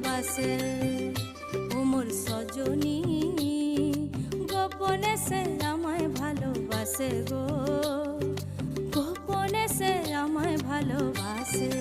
ভালোবাসে। ও মোর সজনী গোপনে সে আমায় ভালোবাসে গো, গোপনে সে আমায় ভালোবাসে।